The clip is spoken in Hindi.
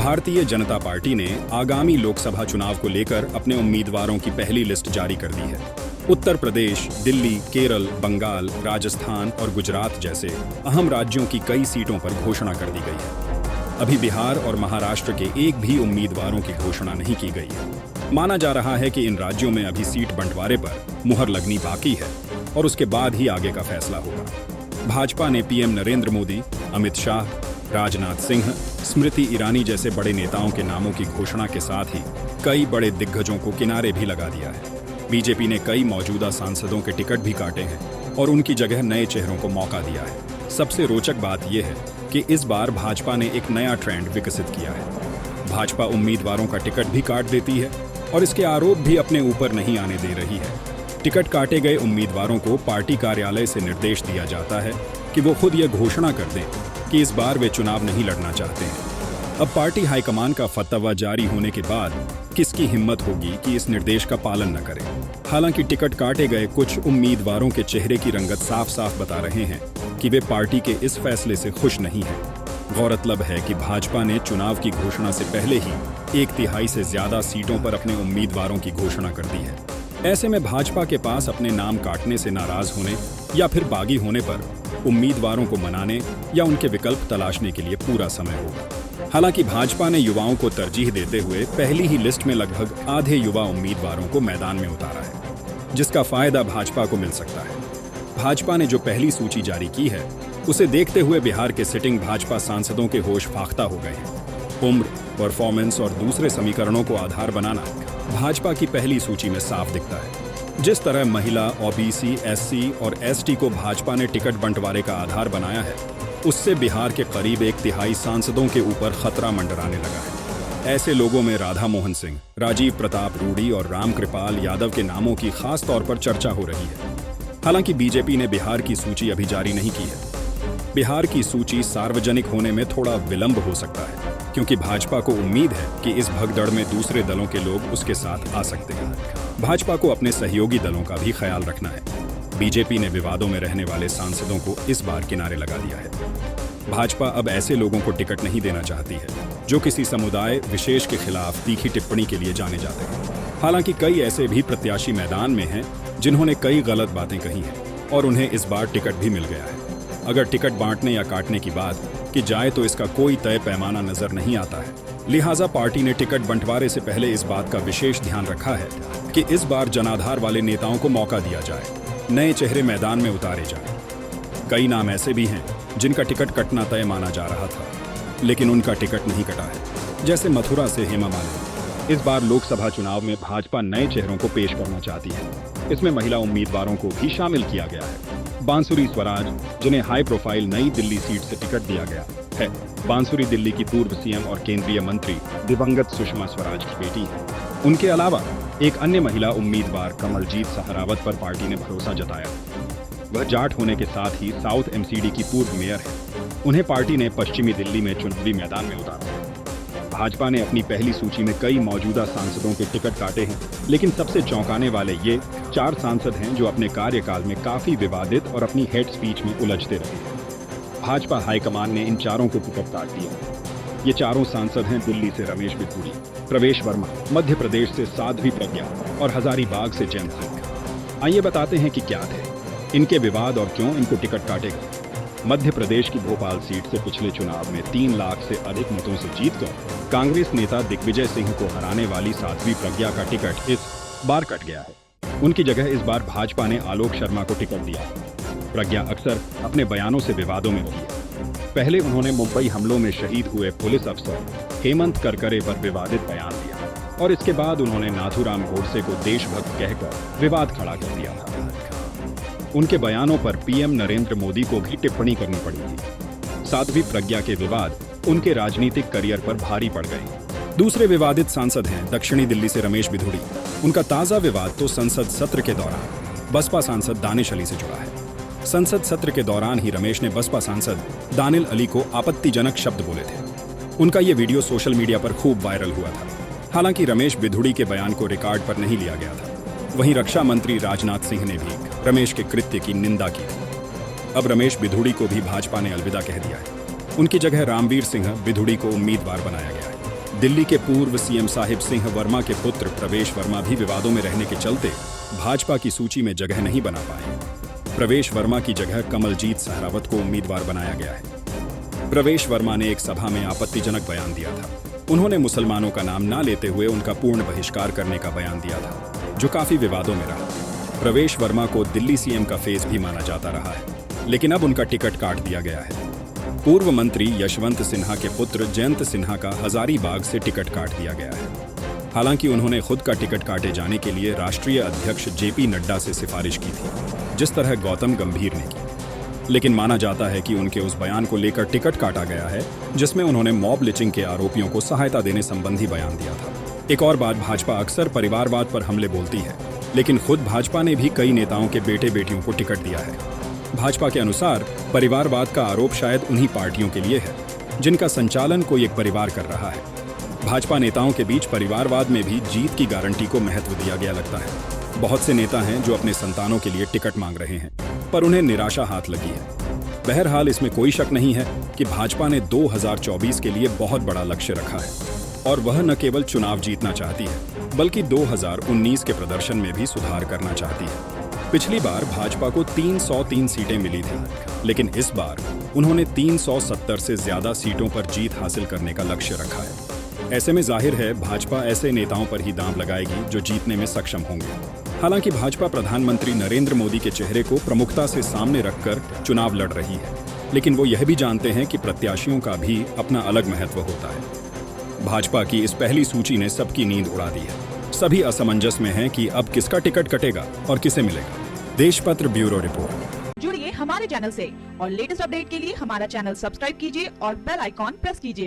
भारतीय जनता पार्टी ने आगामी लोकसभा चुनाव को लेकर अपने उम्मीदवारों की पहली लिस्ट जारी कर दी है। उत्तर प्रदेश, दिल्ली, केरल, बंगाल, राजस्थान और गुजरात जैसे अहम राज्यों की कई सीटों पर घोषणा कर दी गई है। अभी बिहार और महाराष्ट्र के एक भी उम्मीदवारों की घोषणा नहीं की गई है। माना जा रहा है कि इन राज्यों में अभी सीट बंटवारे पर मुहर लगनी बाकी है और उसके बाद ही आगे का फैसला होगा। भाजपा ने पीएम नरेंद्र मोदी, अमित शाह, राजनाथ सिंह, स्मृति ईरानी जैसे बड़े नेताओं के नामों की घोषणा के साथ ही कई बड़े दिग्गजों को किनारे भी लगा दिया है। बीजेपी ने कई मौजूदा सांसदों के टिकट भी काटे हैं और उनकी जगह नए चेहरों को मौका दिया है। सबसे रोचक बात यह है कि इस बार भाजपा ने एक नया ट्रेंड विकसित किया है। भाजपा उम्मीदवारों का टिकट भी काट देती है और इसके आरोप भी अपने ऊपर नहीं आने दे रही है। टिकट काटे गए उम्मीदवारों को पार्टी कार्यालय से निर्देश दिया जाता है कि वो खुद ये घोषणा कर दें कि इस बार वे चुनाव नहीं लड़ना चाहते हैं। अब पार्टी हाईकमान का फतवा जारी होने के बाद किसकी हिम्मत होगी कि इस निर्देश का पालन न करे। हालांकि टिकट काटे गए कुछ उम्मीदवारों के चेहरे की रंगत साफ साफ बता रहे हैं कि वे पार्टी के इस फैसले से खुश नहीं हैं। गौरतलब है कि भाजपा ने चुनाव की घोषणा से पहले ही 1/3 से ज्यादा सीटों पर अपने उम्मीदवारों की घोषणा कर दी है। ऐसे में भाजपा के पास अपने नाम काटने से नाराज होने या फिर बागी होने पर उम्मीदवारों को मनाने या उनके विकल्प तलाशने के लिए पूरा समय होगा। हालांकि भाजपा ने युवाओं को तरजीह देते हुए पहली ही लिस्ट में लगभग आधे युवा उम्मीदवारों को मैदान में उतारा है, जिसका फायदा भाजपा को मिल सकता है। भाजपा ने जो पहली सूची जारी की है उसे देखते हुए बिहार के सिटिंग भाजपा सांसदों के होश फाख्ता हो गए हैं। उम्र, परफॉर्मेंस और दूसरे समीकरणों को आधार बनाना भाजपा की पहली सूची में साफ दिखता है। जिस तरह महिला, ओबीसी, एससी और एसटी को भाजपा ने टिकट बंटवारे का आधार बनाया है, उससे बिहार के करीब 1/3 सांसदों के ऊपर खतरा मंडराने लगा है। ऐसे लोगों में राधा मोहन सिंह, राजीव प्रताप रूडी और रामकृपाल यादव के नामों की खास तौर पर चर्चा हो रही है। हालांकि बीजेपी ने बिहार की सूची अभी जारी नहीं की है। बिहार की सूची सार्वजनिक होने में थोड़ा विलंब हो सकता है, क्योंकि भाजपा को उम्मीद है कि इस भगदड़ में दूसरे दलों के लोग उसके साथ आ सकते हैं। भाजपा को अपने सहयोगी दलों का भी ख्याल रखना है। बीजेपी ने विवादों में रहने वाले सांसदों को इस बार किनारे लगा दिया है। भाजपा अब ऐसे लोगों को टिकट नहीं देना चाहती है जो किसी समुदाय विशेष के खिलाफ तीखी टिप्पणी के लिए जाने जाते हैं। हालांकि कई ऐसे भी प्रत्याशी मैदान में हैं जिन्होंने कई गलत बातें कही हैं और उन्हें इस बार टिकट भी मिल गया है। अगर टिकट बांटने या काटने की बात की जाए तो इसका कोई तय पैमाना नजर नहीं आता है। लिहाजा पार्टी ने टिकट बंटवारे से पहले इस बात का विशेष ध्यान रखा है कि इस बार जनाधार वाले नेताओं को मौका दिया जाए, नए चेहरे मैदान में उतारे जाएं। कई नाम ऐसे भी हैं जिनका टिकट कटना तय माना जा रहा था, लेकिन उनका टिकट नहीं कटा है, जैसे मथुरा से हेमा मालिनी। इस बार लोकसभा चुनाव में भाजपा नए चेहरों को पेश करना चाहती है। इसमें महिला उम्मीदवारों को भी शामिल किया गया है। बांसुरी स्वराज, जिन्हें हाई प्रोफाइल नई दिल्ली सीट से टिकट दिया गया है। बांसुरी दिल्ली की पूर्व सीएम और केंद्रीय मंत्री दिवंगत सुषमा स्वराज की बेटी है। उनके अलावा एक अन्य महिला उम्मीदवार कमलजीत सहरावत पर पार्टी ने भरोसा जताया। वह जाट होने के साथ ही साउथ एमसीडी की पूर्व मेयर है। उन्हें पार्टी ने पश्चिमी दिल्ली में चुनावी मैदान में उतारा है। भाजपा ने अपनी पहली सूची में कई मौजूदा सांसदों के टिकट काटे हैं, लेकिन सबसे चौंकाने वाले ये 4 सांसद हैं जो अपने कार्यकाल में काफी विवादित और अपनी हेड स्पीच में उलझते रहे हैं। भाजपा हाईकमान ने इन चारों को टिकट काट दिया। ये चारों सांसद हैं दिल्ली से रमेश बिधूड़ी, प्रवेश वर्मा, मध्य प्रदेश से साध्वी प्रज्ञा और हजारीबाग से जयंत सिंह। आइए बताते हैं कि क्या थे इनके विवाद और क्यों इनको टिकट काटे गए। मध्य प्रदेश की भोपाल सीट से पिछले चुनाव में 3 लाख से अधिक मतों से जीतकर कांग्रेस नेता दिग्विजय सिंह को हराने वाली साध्वी प्रज्ञा का टिकट इस बार कट गया है। उनकी जगह इस बार भाजपा ने आलोक शर्मा को टिकट दिया। प्रज्ञा अक्सर अपने बयानों से विवादों में रही है। पहले उन्होंने मुंबई हमलों में शहीद हुए पुलिस अफसर हेमंत करकरे पर विवादित बयान दिया और इसके बाद उन्होंने नाथूराम गोडसे को देशभक्त कहकर विवाद खड़ा कर दिया था। उनके बयानों पर पीएम नरेंद्र मोदी को भी टिप्पणी करनी पड़ी थी। साध्वी प्रज्ञा के विवाद उनके राजनीतिक करियर पर भारी पड़ गए। दूसरे विवादित सांसद हैं दक्षिणी दिल्ली से रमेश बिधूड़ी। उनका ताजा विवाद तो संसद सत्र के दौरान बसपा सांसद दानिश अली से जुड़ा है। संसद सत्र के दौरान ही रमेश ने बसपा सांसद दानिल अली को आपत्तिजनक शब्द बोले थे। उनका ये वीडियो सोशल मीडिया पर खूब वायरल हुआ था। हालांकि रमेश बिधूड़ी के बयान को रिकॉर्ड पर नहीं लिया गया था। वहीं रक्षा मंत्री राजनाथ सिंह ने भी रमेश के कृत्य की निंदा की थी। अब रमेश बिधूड़ी को भी भाजपा ने अलविदा कह दिया है। उनकी जगह रामवीर सिंह बिधूड़ी को उम्मीदवार बनाया गया है। दिल्ली के पूर्व सीएम साहिब सिंह वर्मा के पुत्र प्रवेश वर्मा भी विवादों में रहने के चलते भाजपा की सूची में जगह नहीं बना पाए। प्रवेश वर्मा की जगह कमलजीत सहरावत को उम्मीदवार बनाया गया है। प्रवेश वर्मा ने एक सभा में आपत्तिजनक बयान दिया था। उन्होंने मुसलमानों का नाम ना लेते हुए उनका पूर्ण बहिष्कार करने का बयान दिया था, जो काफी विवादों में रहा। प्रवेश वर्मा को दिल्ली सीएम का फेस भी माना जाता रहा है, लेकिन अब उनका टिकट काट दिया गया है। पूर्व मंत्री यशवंत सिन्हा के पुत्र जयंत सिन्हा का हजारीबाग से टिकट काट दिया गया है। हालांकि उन्होंने खुद का टिकट काटे जाने के लिए राष्ट्रीय अध्यक्ष जेपी नड्डा से सिफारिश की थी, जिस तरह गौतम गंभीर ने की। लेकिन माना जाता है कि उनके उस बयान को लेकर टिकट काटा गया है, जिसमें उन्होंने मॉब लिंचिंग के आरोपियों को सहायता देने संबंधी बयान दिया था। एक और बात, भाजपा अक्सर परिवारवाद पर हमले बोलती है, लेकिन खुद भाजपा ने भी कई नेताओं के बेटे बेटियों को टिकट दिया है। भाजपा के अनुसार परिवारवाद का आरोप शायद उन्हीं पार्टियों के लिए है जिनका संचालन कोई एक परिवार कर रहा है। भाजपा नेताओं के बीच परिवारवाद में भी जीत की गारंटी को महत्व दिया गया लगता है। बहुत से नेता हैं जो अपने संतानों के लिए टिकट मांग रहे हैं, पर उन्हें निराशा हाथ लगी है। बहरहाल, इसमें कोई शक नहीं है कि भाजपा ने 2024 के लिए बहुत बड़ा लक्ष्य रखा है, और वह न केवल चुनाव जीतना चाहती है, बल्कि 2019 के प्रदर्शन में भी सुधार करना चाहती है। पिछली बार भाजपा को 303 सीटें मिली थी, लेकिन इस बार उन्होंने 370 से ज्यादा सीटों पर जीत हासिल करने का लक्ष्य रखा है। ऐसे में जाहिर है भाजपा ऐसे नेताओं पर ही दांव लगाएगी जो जीतने में सक्षम होंगे। हालांकि भाजपा प्रधानमंत्री नरेंद्र मोदी के चेहरे को प्रमुखता से सामने रखकर चुनाव लड़ रही है, लेकिन वो यह भी जानते हैं कि प्रत्याशियों का भी अपना अलग महत्व होता है। भाजपा की इस पहली सूची ने सबकी नींद उड़ा दी है। सभी असमंजस में हैं कि अब किसका टिकट कटेगा और किसे मिलेगा। देशपत्र ब्यूरो रिपोर्ट। जुड़िए हमारे चैनल से और लेटेस्ट अपडेट के लिए हमारा चैनल सब्सक्राइब कीजिए और बेल आइकॉन प्रेस कीजिए।